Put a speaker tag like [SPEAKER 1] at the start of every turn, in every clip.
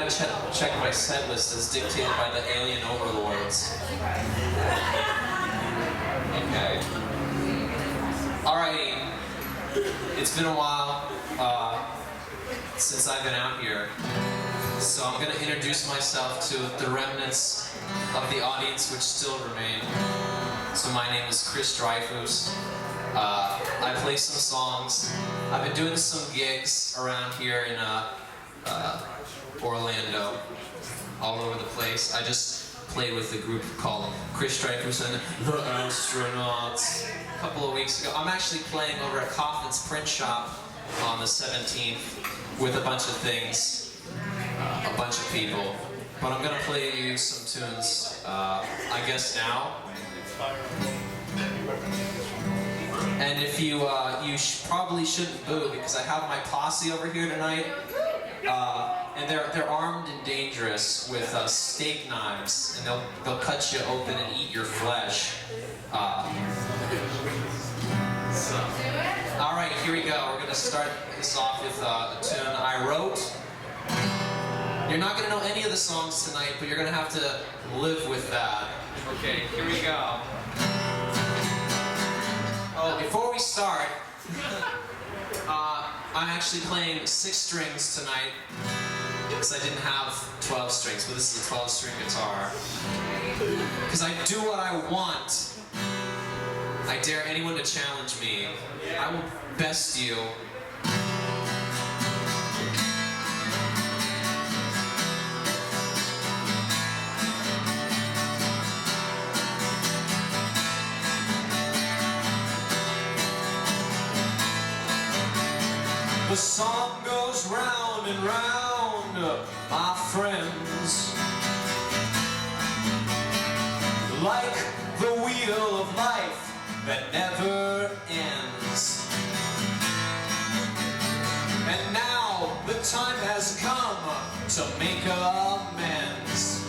[SPEAKER 1] gotta check my set list as dictated by the alien overlords. Okay. Alrighty. It's been a while since I've been out here. So I'm gonna introduce myself to the remnants of the audience which still remain. So my name is Dryfoos. I play some songs. I've been doing some gigs around here in Orlando, all over the place. I just played with a group called Dryfoos and the Astronauts a couple of weeks ago. I'm actually playing over at Coffin's Print Shop on the 17th with a bunch of things, a bunch of people. But I'm gonna play you some tunes, I guess now. And if you probably shouldn't boo, because I have my posse over here tonight, and they're armed and dangerous with steak knives, and they'll cut you open and eat your flesh. All right, here we go. We're gonna start this off with a tune I wrote. You're not gonna know any of the songs tonight, but you're gonna have to live with that. Okay, here we go. Oh, before we start, I'm actually playing 6 strings tonight because I didn't have 12 strings, but this is a 12-string guitar. Because I do what I want. I dare anyone to challenge me. I will best you. The song goes round and round, my friends, like the wheel of life that never ends. And now the time has come to make amends.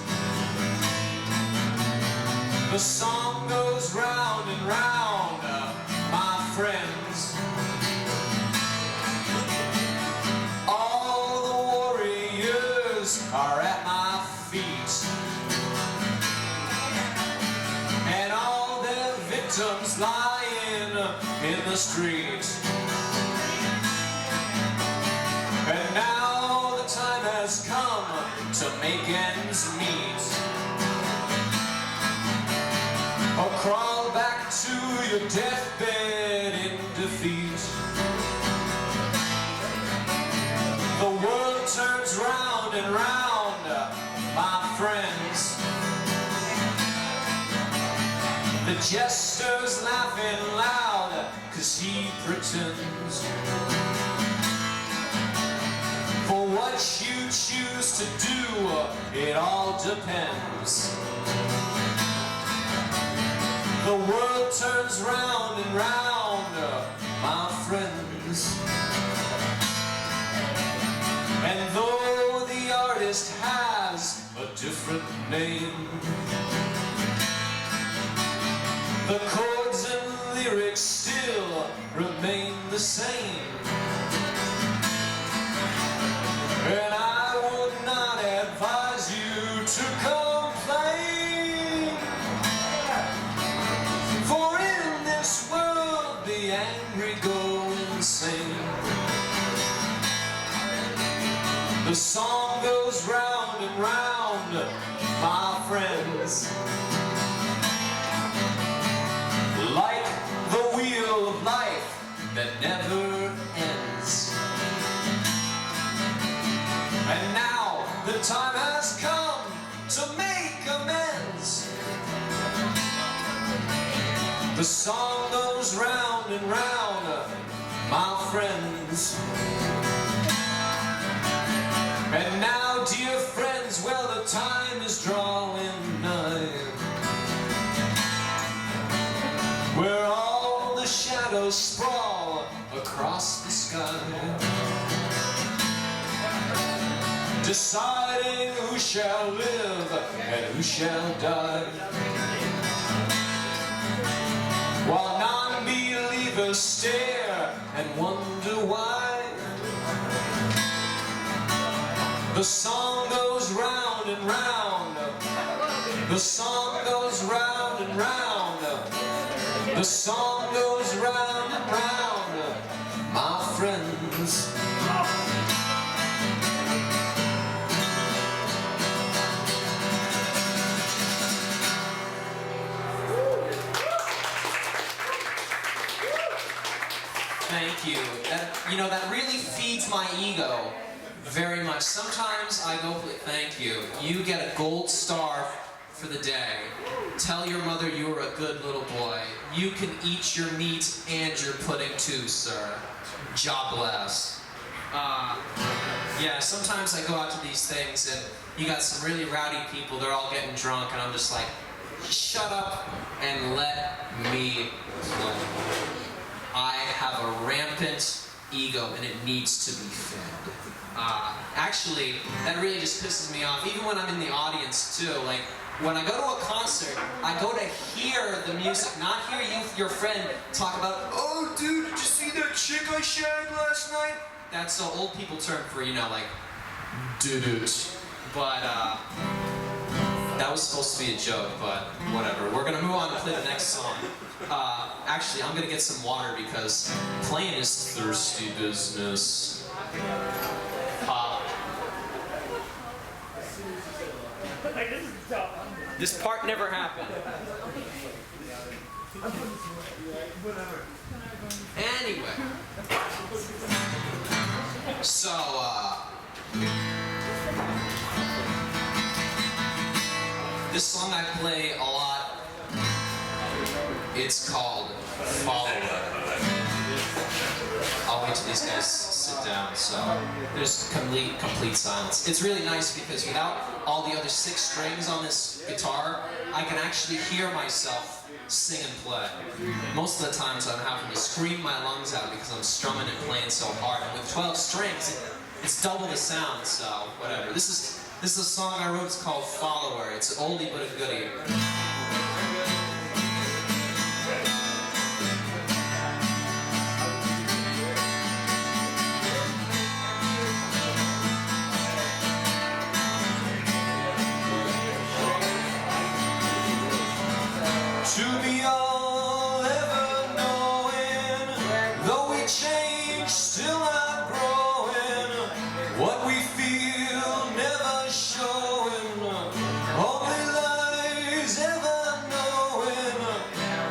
[SPEAKER 1] The song goes round and round, my friends. Are at my feet, and all their victims lying in the street. And now the time has come to make ends meet. Or crawl back to your deathbed in defeat. The world turns round and round, my friends. The jester's laughing loud, 'cause he pretends. For what you choose to do, it all depends. The world turns round and round, my friends. And though the artist has a different name, the chords and lyrics still remain the same. And I would not advise you to complain, for in this world the angry go insane. The song goes round and round, my friends, like the wheel of life that never ends. And now the time has come to make amends. The song goes round and round, my friends. And now, dear friends, well, the time is drawing nigh, where all the shadows sprawl across the sky, deciding who shall live and who shall die, while non-believers stare and wonder why. The song goes round and round. The song goes round and round. The song goes round and round, my friends. Thank you. That really feeds my ego very much. Sometimes I go, thank you. You get a gold star for the day. Tell your mother you were a good little boy. You can eat your meat and your pudding too, sir. God bless. Yeah, sometimes I go out to these things and you got some really rowdy people, they're all getting drunk, and I'm just like, shut up and let me play. I have a rampant ego and it needs to be fed. Actually, that really just pisses me off, even when I'm in the audience too. Like, when I go to a concert, I go to hear the music, not hear you, your friend, talk about, oh dude, did you see that chick I shagged last night? That's an old people term for, like, did it. But, that was supposed to be a joke, but whatever. We're gonna move on to play the next song. Actually, I'm gonna get some water because playing is thirsty business. This part never happened. Anyway. So, this song I play a lot. It's called Follower. I'll wait till these guys sit down, so there's complete silence. It's really nice because without all the other 6 strings on this guitar, I can actually hear myself sing and play. Most of the times I'm having to scream my lungs out because I'm strumming and playing so hard. And with 12 strings, it's double the sound, so whatever. This is a song I wrote, it's called Follower. It's an oldie but a goodie. To be all ever knowing, though we change, still not growing. What we feel never showing, only lies ever knowing.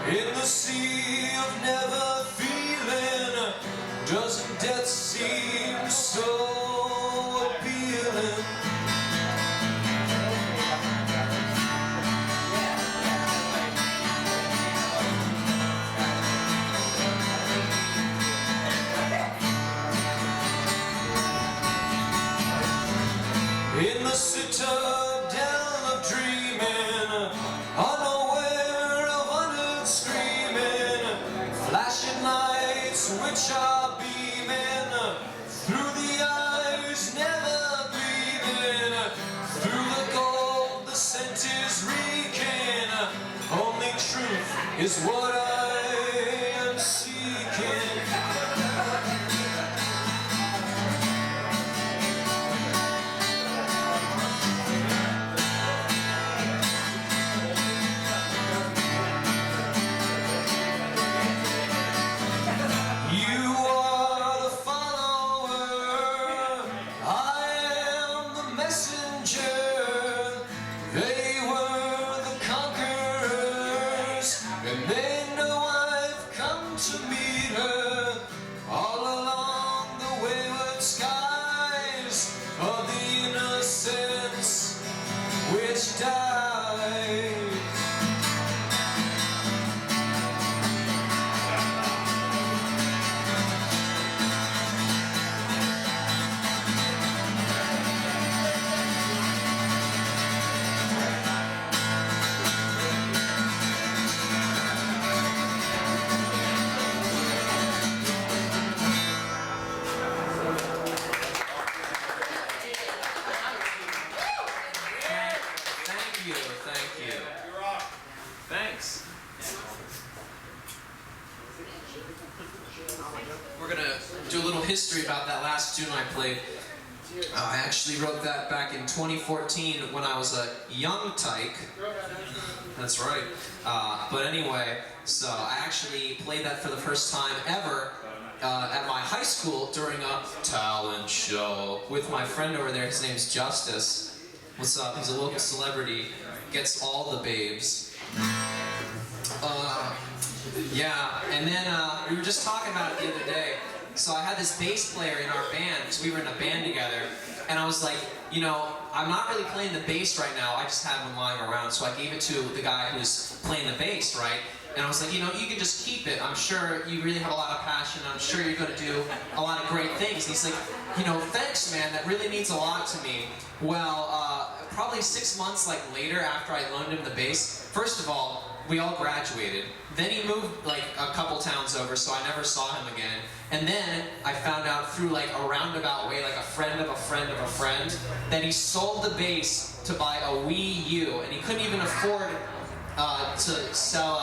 [SPEAKER 1] In the sea of never feeling, doesn't death seem so appealing? In the citadel of dreaming, unaware of unheard screaming, flashing lights which are beaming, through the eyes never gleaming, through the gold the scent is reeking, only truth is what I am seeking. We're gonna do a little history about that last tune I played. I actually wrote that back in 2014 when I was a young tyke. That's right. But anyway, so I actually played that for the first time ever at my high school during a talent show with my friend over there. His name's Justus. What's up? He's a local celebrity. Gets all the babes. Yeah, and then we were just talking about it the other day. So I had this bass player in our band, because we were in a band together, and I was like, you know, I'm not really playing the bass right now, I just had one lying around, so I gave it to the guy who's playing the bass, right? And I was like, you know, you can just keep it, I'm sure you really have a lot of passion, I'm sure you're going to do a lot of great things. And he's like, you know, thanks man, that really means a lot to me. Well, probably 6 months later after I loaned him the bass, first of all, we all graduated. Then he moved like a couple towns over, so I never saw him again. And then I found out through like a roundabout way, like a friend of a friend of a friend, that he sold the bass to buy a Wii U, and he couldn't even afford to sell.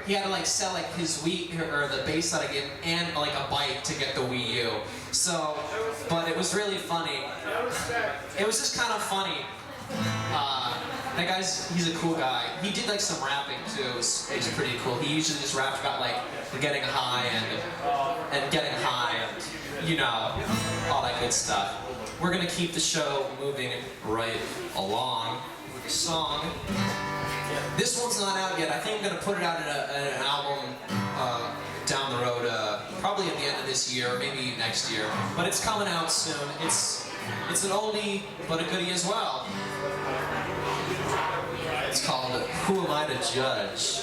[SPEAKER 1] He had to like sell like his Wii or the bass that I gave him and like a bike to get the Wii U. So, but it was really funny. It was just kind of funny. That guy's, he's a cool guy. He did like some rapping too, it was pretty cool. He usually just raps about like getting high and getting high and, you know, all that good stuff. We're gonna keep the show moving right along with a song. This one's not out yet. I think I'm gonna put it out in an album down the road, probably at the end of this year, or maybe next year. But it's coming out soon. It's an oldie, but a goodie as well. It's called Who Am I to Judge?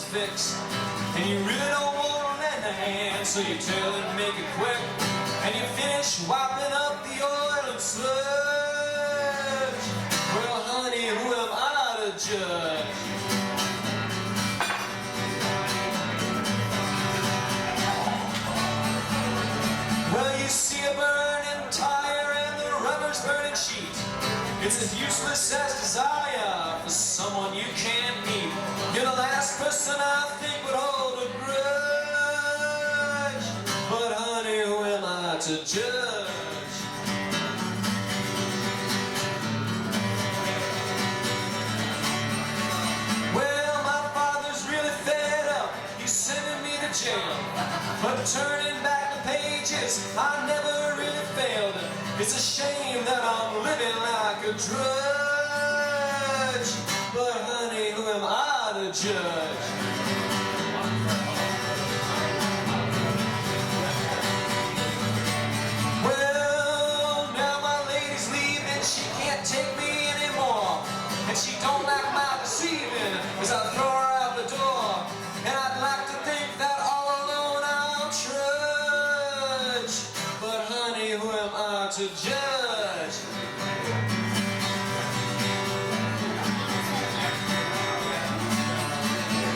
[SPEAKER 2] Fix, and you really don't want to lend a hand, so you tell him make it quick, and you finish wiping up the oil and sludge. Well, honey, who am I to judge? Well, you see a burning tire and the rubber's burning sheet. It's as useless as desire for someone you can't meet. You're the last person I think would hold a grudge. But honey, who am I to judge? Well, my father's really fed up. He's sending me to jail. But turning back the pages, I never really failed. It's a shame that I'm living like a drudge. But honey, who am I to judge? Well, now my lady's leaving, she can't take me anymore. And she don't like my deceiving as I throw her out the door. And I'd like to think that all alone I'll trudge. But honey, who am I to judge?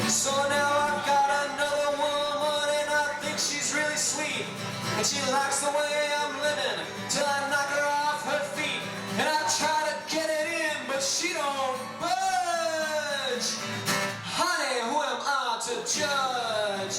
[SPEAKER 2] So now I've got another woman and I think she's really sweet. And she likes the way I'm living till I knock her off her feet. And I try to get it in, but she don't budge. Honey, who am I to judge?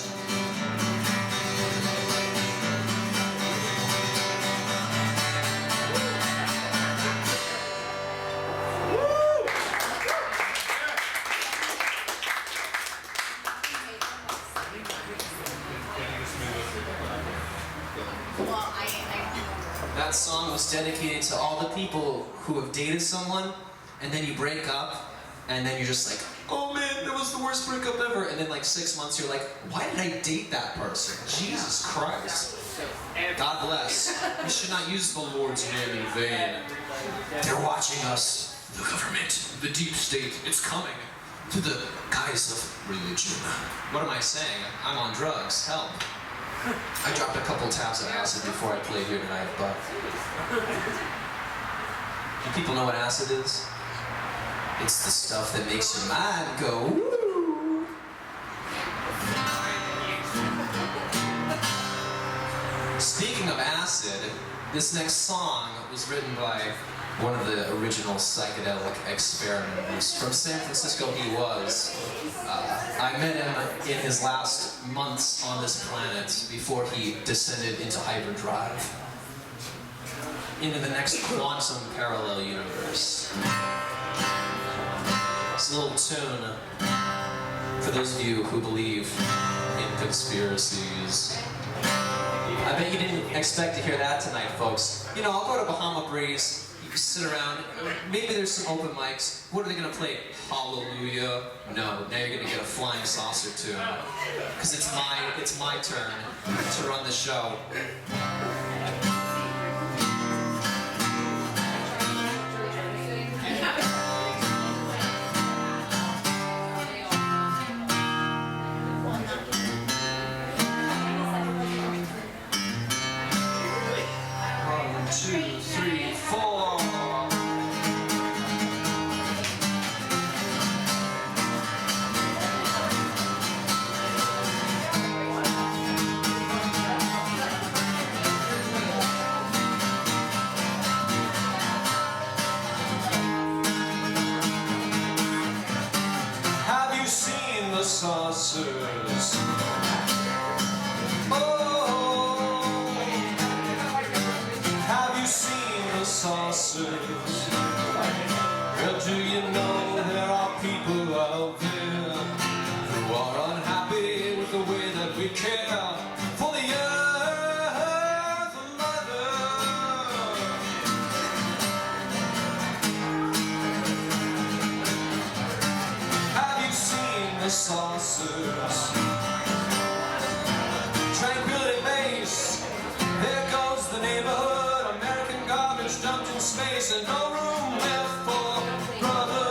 [SPEAKER 1] That song was dedicated to all the people who have dated someone, and then you break up, and then you're just like, oh man, that was the worst breakup ever. And then like 6 months, you're like, why did I date that person? Jesus Christ. God bless. We should not use the Lord's name in vain. They're watching us. The government, the deep state, it's coming. To the guise of religion. What am I saying? I'm on drugs. Help. I dropped a couple tabs of acid before I played here tonight, but Do people know what acid is? It's the stuff that makes your mind go, woo! Speaking of acid, this next song was written by one of the original psychedelic experimenters. From San Francisco he was. I met him in his last months on this planet before he descended into hyperdrive. Into the next quantum parallel universe. It's a little tune for those of you who believe in conspiracies. I bet you didn't expect to hear that tonight, folks. You know, I'll go to Bahama Breeze. You can sit around. Maybe there's some open mics. What are they gonna play? Hallelujah? No. Now you're gonna get a flying saucer tune. Because it's my turn to run the show. Saucers. Oh, have you seen the saucers? Well, do you know there are people out there who are unhappy with the way that we care for the earth mother? Have you seen the saucers? Tranquility Base, there goes the neighborhood. American garbage dumped in space and no room left for brotherhood.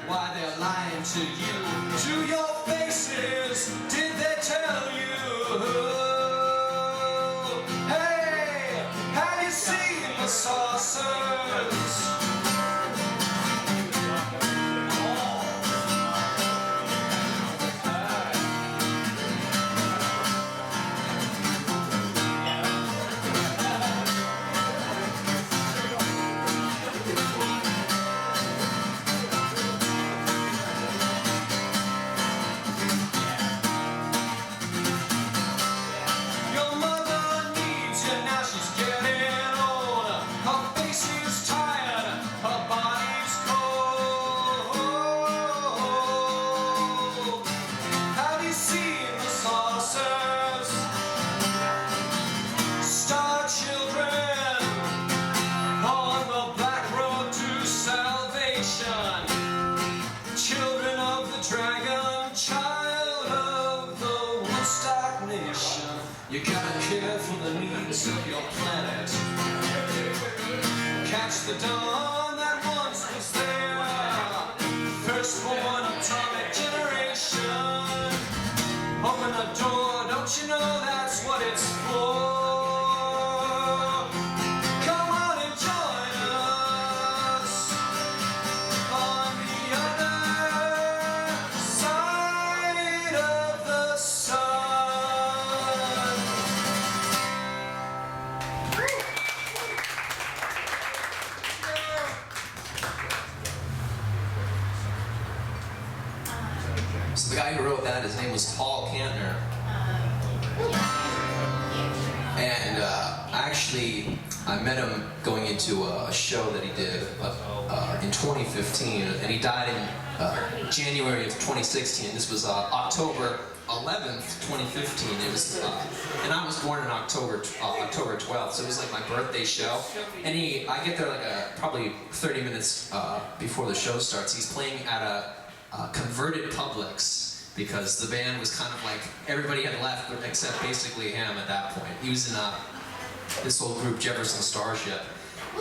[SPEAKER 1] Why they're lying to you, to your faces, did they tell you? Hey, have you seen the saucers? You gotta care for the needs of your planet. Catch the dawn that once was there. Firstborn atomic generation. Open the door, don't you know that's what it's for? Come on and join us on the other side of the sun. So the guy who wrote that, his name was Paul Kantner. And actually, I met him going into a show that he did in 2015, and he died in January of 2016. This was October 11th, 2015. It was, and I was born in October 12th, so it was like my birthday show. And I get there like probably 30 minutes before the show starts. He's playing at a converted Publix because the band was kind of like, everybody had left except basically him at that point. He was in this old group, Jefferson Starship.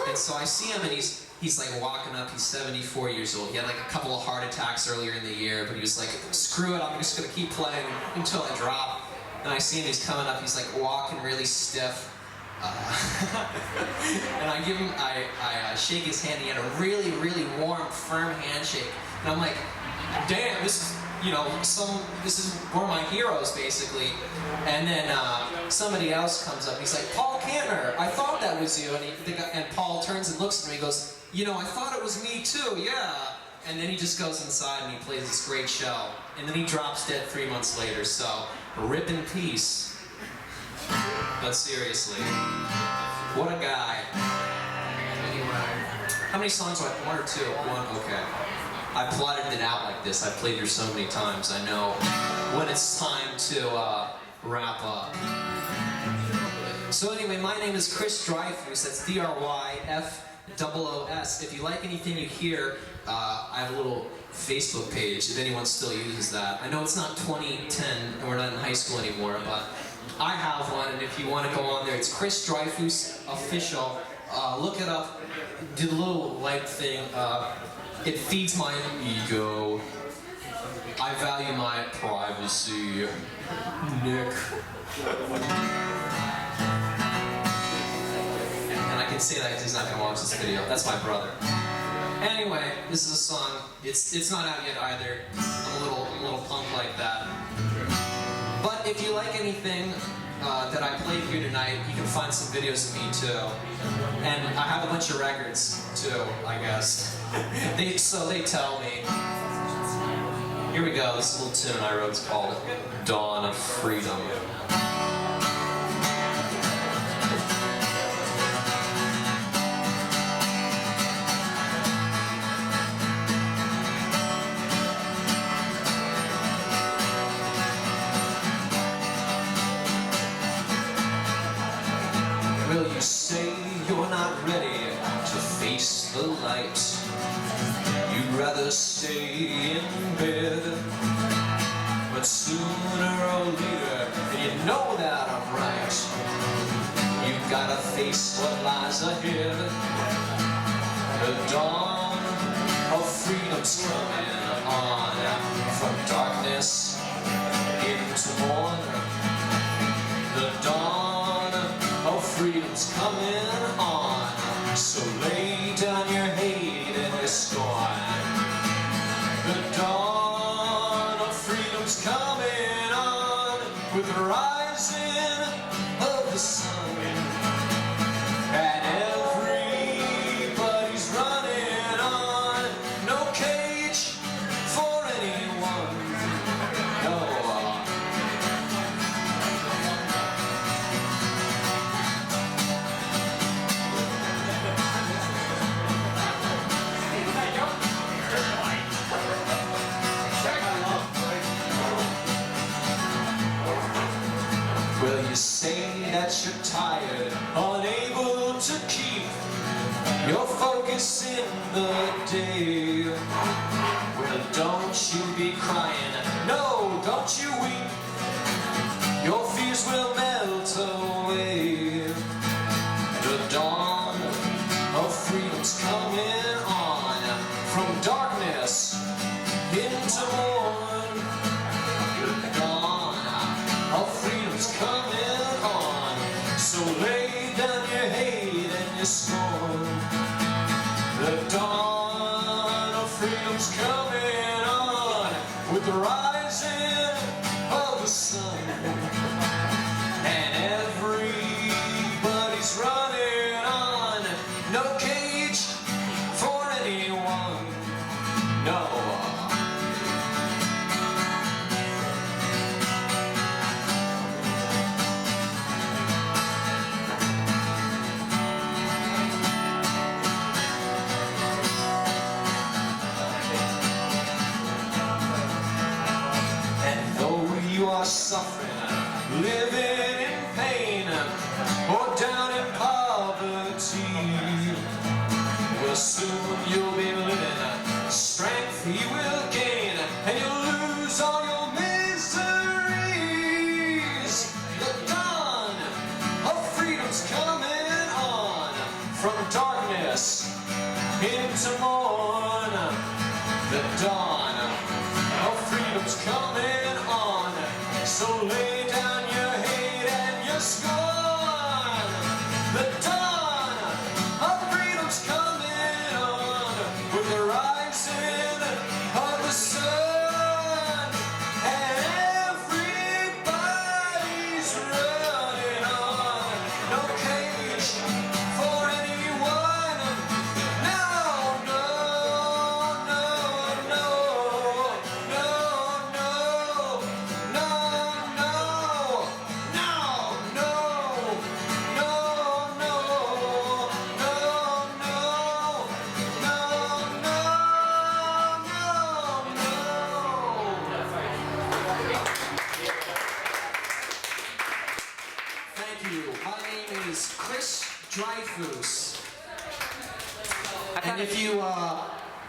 [SPEAKER 1] And so I see him and he's like walking up, he's 74 years old. He had like a couple of heart attacks earlier in the year, but he was like, screw it, I'm just gonna keep playing until I drop. And I see him, he's coming up, he's like walking really stiff. And I give him, I shake his hand, he had a really, really warm, firm handshake. And I'm like, damn, this is, you know, this is one of my heroes, basically. And then somebody else comes up, and he's like, Paul Kantner, I thought that was you. And Paul turns and looks at me and goes, you know, I thought it was me too, yeah. And then he just goes inside and he plays this great show. And then he drops dead 3 months later, so rip in peace. But seriously, what a guy. Anyway, how many songs do I have? 1 or 2? 1, okay. I plotted it out like this. I've played here so many times. I know when it's time to wrap up. So anyway, my name is Chris Dryfoos. That's Dryfoos. If you like anything you hear, I have a little Facebook page if anyone still uses that. I know it's not 2010 and we're not in high school anymore, but I have one, and if you want to go on there, it's Chris Dryfoos Official. Look it up, do the little like thing. It feeds my ego. I value my privacy. Nick. And I can say that because he's not going to watch this video. That's my brother. Anyway, this is a song. It's not out yet either. I'm a little punk like that. But if you like anything that I played here tonight, you can find some videos of me too. And I have a bunch of records too, I guess. So they tell me. Here we go, this little tune I wrote is called Dawn of Freedom. Well, you say you're not ready to face the light. You'd rather stay in bed. But sooner or later, and you know that I'm right, you've gotta face what lies ahead. The dawn of freedom's coming on, from darkness into morn. The dawn of freedom's coming on, so lay down your hate and your scorn. The dawn of freedom's coming on, with the rising of the sun, and everybody's running on. No cage for anyone, no. Well, you say that you're tired, unable to keep your focus in the day. Well, don't you be crying, no, don't you weep. Your fears will melt away. The dawn of freedom's coming on, from darkness into morn. The dawn of freedom's coming on, so lay down your hate and your scorn. The dawn of freedom's coming on, with the rising of the sun, and everybody's running on. No cage for anyone, no.
[SPEAKER 2] living in pain or down in poverty. Well, soon you'll be living, strength you will gain, and you'll lose all your miseries. The dawn of freedom's coming on, from darkness into morn. The dawn of freedom's coming on, so lay down your hate and your scorn. The dawn of freedom's coming on, with the rising of the sun, and everybody's running on. No cage for anyone. No, no, no, no, no, no, no, no, no, no, no, no, Thank you. My name is Dryfoos. And if you